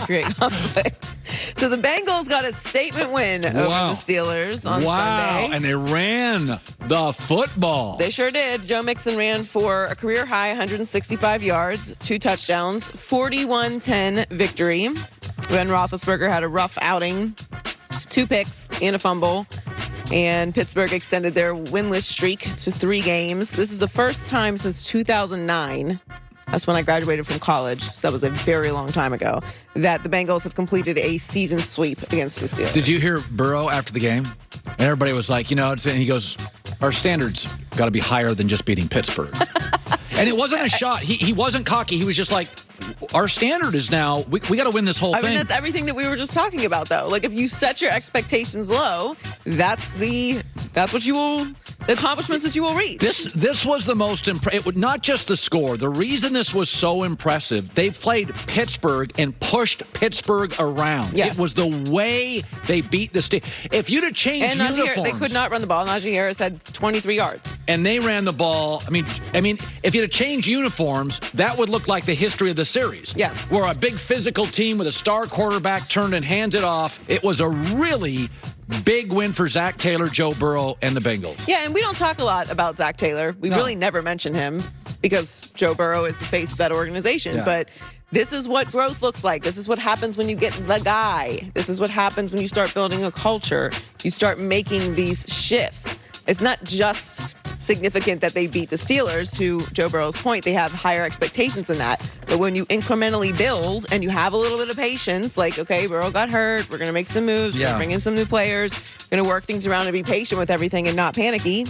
create conflict. So the Bengals got a statement win over the Steelers on Sunday. And they ran the football. They sure did. Joe Mixon ran for a career-high 165 yards, 2 touchdowns, 41-10 victory. Ben Roethlisberger had a rough outing, 2 picks and a fumble. And Pittsburgh extended their winless streak to 3 games. This is the first time since 2009. That's when I graduated from college, so that was a very long time ago, that the Bengals have completed a season sweep against the Steelers. Did you hear Burrow after the game? And everybody was like, and he goes, our standards got to be higher than just beating Pittsburgh. And it wasn't a shot. He wasn't cocky. He was just like, our standard is now, we got to win this whole thing. I mean, that's everything that we were just talking about, though. Like, if you set your expectations low, that's what you will, the accomplishments that you will reach. This was the most impressive, not just the score. The reason this was so impressive, they played Pittsburgh and pushed Pittsburgh around. Yes. It was the way they beat the Steelers. If you'd have changed uniforms. They could not run the ball. Najee Harris had 23 yards. And they ran the ball. I mean, if you'd have changed uniforms, that would look like the history of the series. Yes. Where a big physical team with a star quarterback turned and hands it off. It was a really big win for Zach Taylor, Joe Burrow, and the Bengals. Yeah, and we don't talk a lot about Zach Taylor. We really never mention him because Joe Burrow is the face of that organization. Yeah. But this is what growth looks like. This is what happens when you get the guy. This is what happens when you start building a culture. You start making these shifts. It's not just significant that they beat the Steelers. To Joe Burrow's point, they have higher expectations than that. But when you incrementally build and you have a little bit of patience, like, okay, Burrow got hurt, we're going to make some moves, we're going to bring in some new players, we're going to work things around and be patient with everything and not panicky,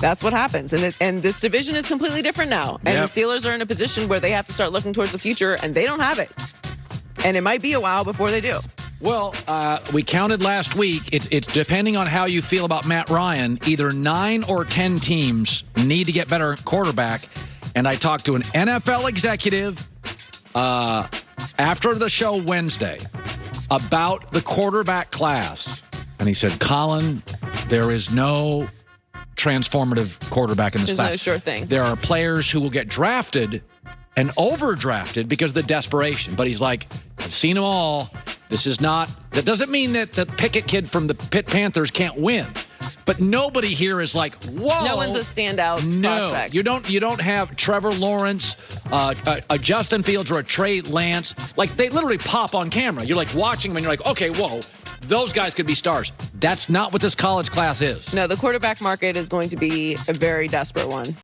that's what happens. And this division is completely different now. And the Steelers are in a position where they have to start looking towards the future, and they don't have it. And it might be a while before they do. Well, we counted last week. It's depending on how you feel about Matt Ryan, either 9 or 10 teams need to get better quarterback. And I talked to an NFL executive after the show Wednesday about the quarterback class. And he said, Colin, there is no transformative quarterback in this class. There's no sure thing. There are players who will get drafted and overdrafted because of the desperation. But he's like, I've seen them all. This is not, that doesn't mean that the Pickett kid from the Pitt Panthers can't win. But nobody here is like, whoa. No one's a standout prospect. You don't have Trevor Lawrence, a Justin Fields, or a Trey Lance. Like, they literally pop on camera. You're like watching them and you're like, okay, whoa, those guys could be stars. That's not what this college class is. No, the quarterback market is going to be a very desperate one.